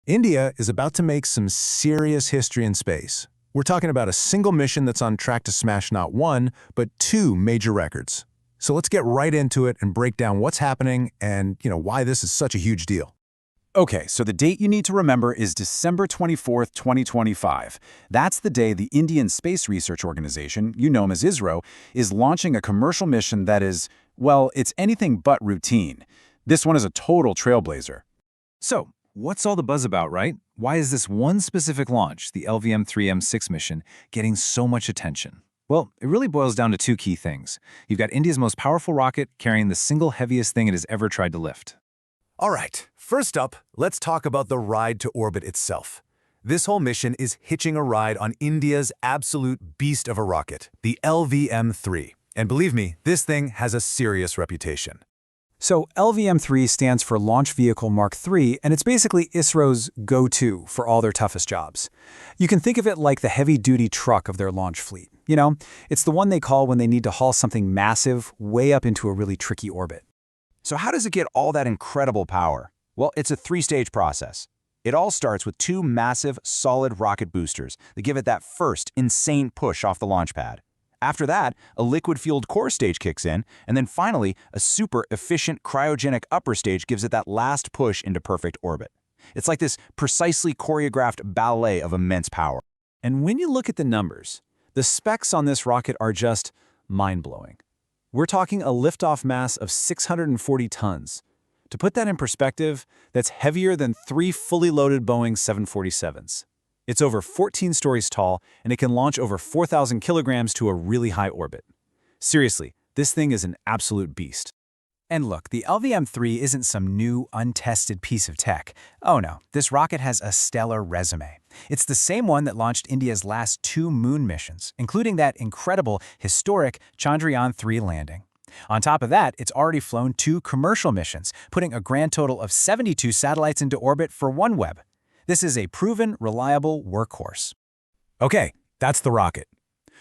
India is about to make some serious history in space. We're talking about a single mission that's on track to smash not one, but two major records. So let's get right into it and break down what's happening and, why this is such a huge deal. Okay, so the date you need to remember is December 24th, 2025. That's the day the Indian Space Research Organization, you know them as ISRO, is launching a commercial mission that is, well, it's anything but routine. This one is a total trailblazer. So, what's all the buzz about, right? Why is this one specific launch, the LVM3-M6 mission, getting so much attention? Well, it really boils down to two key things. You've got India's most powerful rocket carrying the single heaviest thing it has ever tried to lift. All right, first up, let's talk about the ride to orbit itself. This whole mission is hitching a ride on India's absolute beast of a rocket, the LVM3. And believe me, this thing has a serious reputation. So LVM-3 stands for Launch Vehicle Mark III, and it's basically ISRO's go-to for all their toughest jobs. You can think of it like the heavy-duty truck of their launch fleet. It's the one they call when they need to haul something massive way up into a really tricky orbit. So how does it get all that incredible power? Well, it's a three-stage process. It all starts with two massive, solid rocket boosters that give it that first, insane push off the launch pad. After that, a liquid-fueled core stage kicks in, and then finally, a super efficient cryogenic upper stage gives it that last push into perfect orbit. It's like this precisely choreographed ballet of immense power. And when you look at the numbers, the specs on this rocket are just mind-blowing. We're talking a liftoff mass of 640 tons. To put that in perspective, that's heavier than 3 fully loaded Boeing 747s. It's over 14 stories tall, and it can launch over 4,000 kilograms to a really high orbit. Seriously, this thing is an absolute beast. And look, the LVM-3 isn't some new, untested piece of tech. Oh no, this rocket has a stellar resume. It's the same one that launched India's last 2 moon missions, including that incredible, historic Chandrayaan-3 landing. On top of that, it's already flown 2 commercial missions, putting a grand total of 72 satellites into orbit for OneWeb. This is a proven, reliable workhorse. Okay, that's the rocket.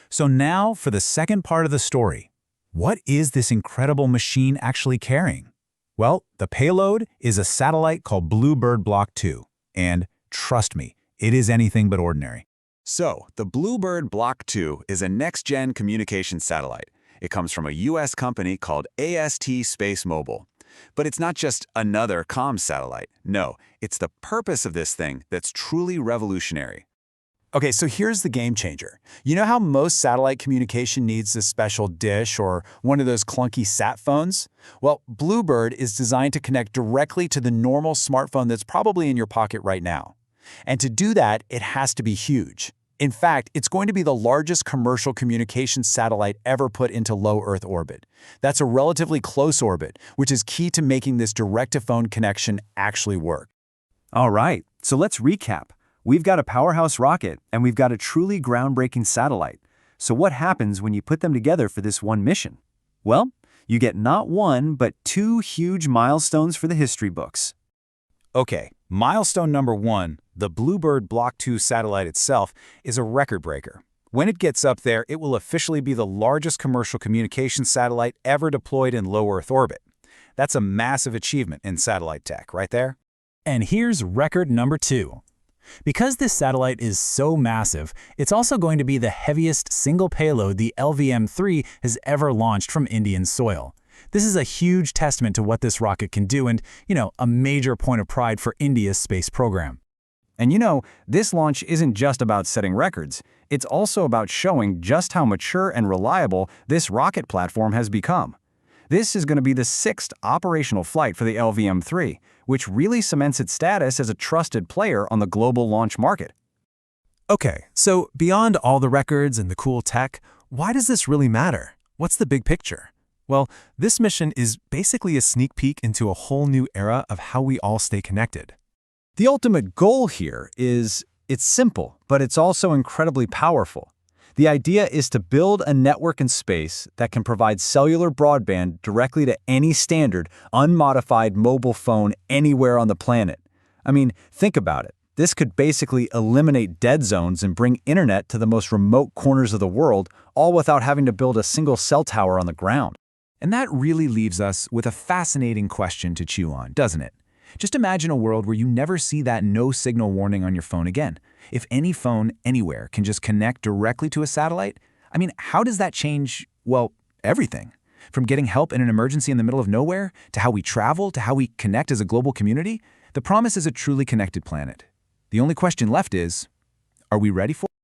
So now for the second part of the story. What is this incredible machine actually carrying? Well, the payload is a satellite called BlueBird Block-2. And trust me, it is anything but ordinary. So, the BlueBird Block-2 is a next-gen communication satellite. It comes from a US company called AST SpaceMobile. But it's not just another comms satellite. No, it's the purpose of this thing that's truly revolutionary. Okay, so here's the game changer. You know how most satellite communication needs a special dish or one of those clunky sat phones? Well, BlueBird is designed to connect directly to the normal smartphone that's probably in your pocket right now. And to do that, it has to be huge. In fact, it's going to be the largest commercial communications satellite ever put into low Earth orbit. That's a relatively close orbit, which is key to making this direct-to-phone connection actually work. All right, so let's recap. We've got a powerhouse rocket, and we've got a truly groundbreaking satellite. So what happens when you put them together for this one mission? Well, you get not one, but 2 huge milestones for the history books. Okay, milestone number 1, the BlueBird Block-2 satellite itself, is a record breaker. When it gets up there, it will officially be the largest commercial communications satellite ever deployed in low Earth orbit. That's a massive achievement in satellite tech, right there? And here's record number 2. Because this satellite is so massive, it's also going to be the heaviest single payload the LVM-3 has ever launched from Indian soil. This is a huge testament to what this rocket can do and, a major point of pride for India's space program. And this launch isn't just about setting records. It's also about showing just how mature and reliable this rocket platform has become. This is going to be the 6th operational flight for the LVM-3, which really cements its status as a trusted player on the global launch market. Okay, so beyond all the records and the cool tech, why does this really matter? What's the big picture? Well, this mission is basically a sneak peek into a whole new era of how we all stay connected. The ultimate goal here is, it's simple, but it's also incredibly powerful. The idea is to build a network in space that can provide cellular broadband directly to any standard, unmodified mobile phone anywhere on the planet. I mean, think about it. This could basically eliminate dead zones and bring internet to the most remote corners of the world, all without having to build a single cell tower on the ground. And that really leaves us with a fascinating question to chew on, doesn't it? Just imagine a world where you never see that no signal warning on your phone again. If any phone anywhere can just connect directly to a satellite, I mean, how does that change, well, everything? From getting help in an emergency in the middle of nowhere, to how we travel, to how we connect as a global community, the promise is a truly connected planet. The only question left is, are we ready for it?